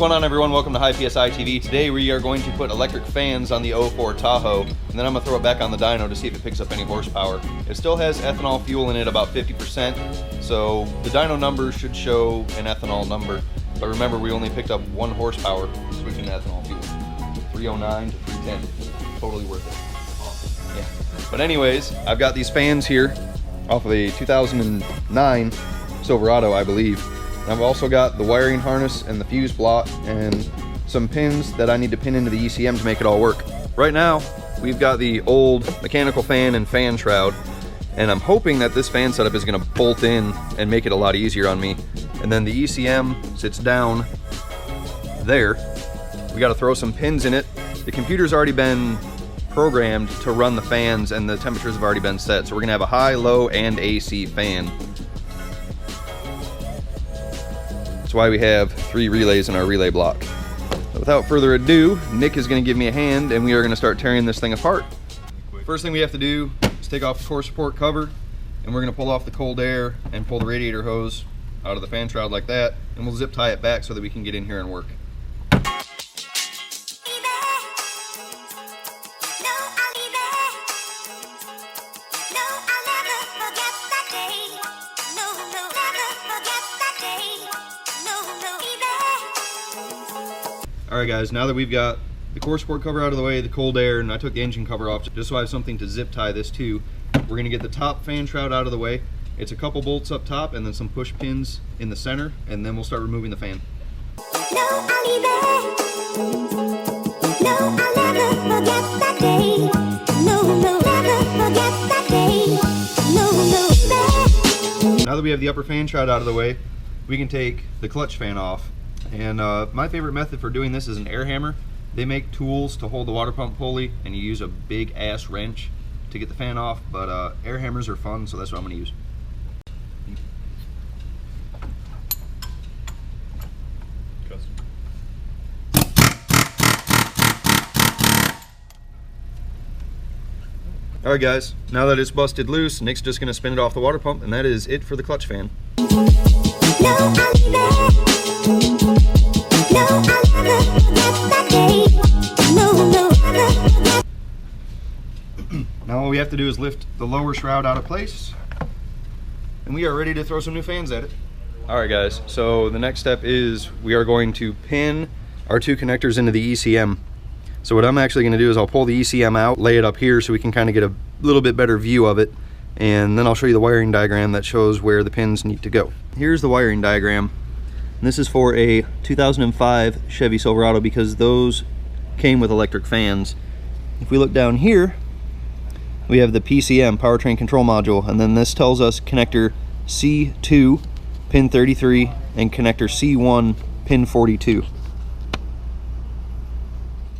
going on, everyone? Welcome to High PSI TV. Today we are going to put electric fans on the 04 Tahoe, and then I'm going to throw it back on the dyno to see if it picks up any horsepower. It still has ethanol fuel in it, about 50%, so the dyno number should show an ethanol number. But remember, we only picked up 1 horsepower switching to ethanol fuel. 309 to 310. Totally worth it. Awesome. Yeah. But anyways, I've got these fans here off of a 2009 Silverado, I believe. And I've also got the wiring harness and the fuse block and some pins that I need to pin into the ECM to make it all work. Right now, we've got the old mechanical fan and fan shroud, and I'm hoping that this fan setup is going to bolt in and make it a lot easier on me. And then the ECM sits down there. We got to throw some pins in it. The computer's already been programmed to run the fans, and the temperatures have already been set, so we're going to have a high, low, and AC fan. That's why we have 3 relays in our relay block. But without further ado, Nick is going to give me a hand, and we are going to start tearing this thing apart. First thing we have to do is take off the core support cover, and we're going to pull off the cold air and pull the radiator hose out of the fan shroud like that, and we'll zip tie it back so that we can get in here and work. Alright guys, now that we've got the core support cover out of the way, the cold air, and I took the engine cover off just so I have something to zip tie this to, we're going to get the top fan shroud out of the way. It's a couple bolts up top and then some push pins in the center, and then we'll start removing the fan. Now that we have the upper fan shroud out of the way, we can take the clutch fan off. And my favorite method for doing this is an air hammer. They make tools to hold the water pump pulley, and you use a big ass wrench to get the fan off, but air hammers are fun, so that's what I'm going to use. Alright guys, now that it's busted loose, Nick's just going to spin it off the water pump, and that is it for the clutch fan. Now all we have to do is lift the lower shroud out of place, and we are ready to throw some new fans at it. Alright guys, so the next step is we are going to pin our 2 connectors into the ECM. So what I'm actually going to do is I'll pull the ECM out, lay it up here so we can kind of get a little bit better view of it, and then I'll show you the wiring diagram that shows where the pins need to go. Here's the wiring diagram. And this is for a 2005 Chevy Silverado because those came with electric fans. If we look down here, we have the PCM, powertrain control module, and then this tells us connector C2 pin 33 and connector C1 pin 42.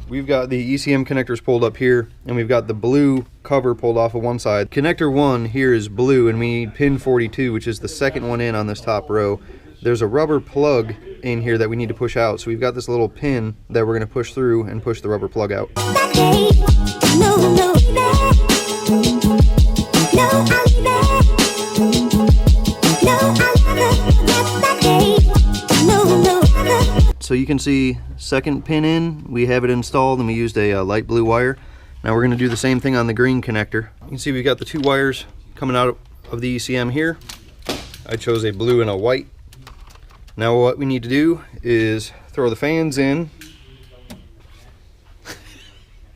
We've got the ECM connectors pulled up here, and we've got the blue cover pulled off of one side. Connector 1 here is blue, and we need pin 42, which is the second one in on this top row. There's a rubber plug in here that we need to push out, so we've got this little pin that we're going to push through and push the rubber plug out. So you can see second pin in, we have it installed, and we used a light blue wire. Now we're going to do the same thing on the green connector. You can see we've got the 2 wires coming out of the ECM here. I chose a blue and a white. Now what we need to do is throw the fans in.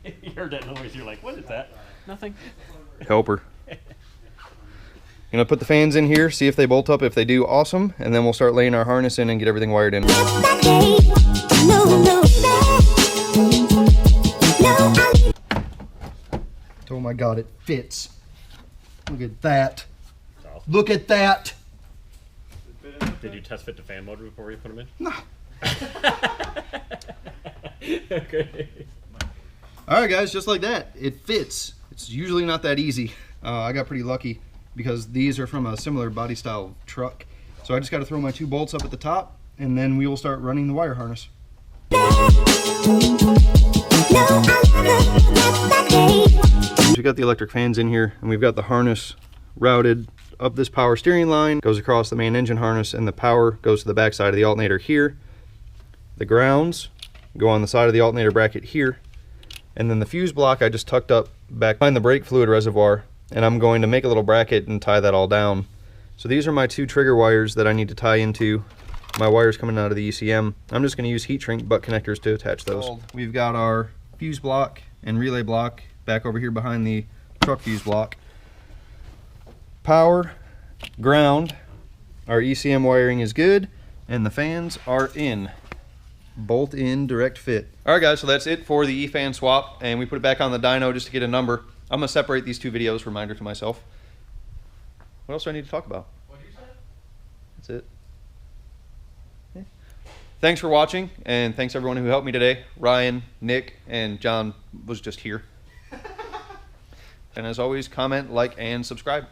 You heard that noise, you're like, what is that? Nothing. Helper. Gonna put the fans in here, see if they bolt up. If they do, awesome, and then we'll start laying our harness in and get everything wired in. Oh my god, it fits. Look at that. Awesome. Look at that. Did you test fit the fan motor before you put them in? No. Okay. Alright guys, just like that, it fits. It's usually not that easy. I got pretty lucky because these are from a similar body style truck. So I just got to throw my 2 bolts up at the top, and then we will start running the wire harness. We got the electric fans in here, and we've got the harness routed up this power steering line, goes across the main engine harness, and the power goes to the back side of the alternator here. The grounds go on the side of the alternator bracket here. And then the fuse block I just tucked up back behind the brake fluid reservoir, and I'm going to make a little bracket and tie that all down. So these are my 2 trigger wires that I need to tie into my wires coming out of the ECM. I'm just going to use heat shrink butt connectors to attach those. We've got our fuse block and relay block back over here behind the truck fuse block. Power, ground, our ECM wiring is good, and the fans are in. Bolt in, direct fit. Alright guys, so that's it for the E-fan swap, and we put it back on the dyno just to get a number. I'm going to separate these 2 videos, reminder to myself. What else do I need to talk about? What did you say? That's it. Yeah. Thanks for watching, and thanks everyone who helped me today. Ryan, Nick, and John was just here. And as always, comment, like, and subscribe.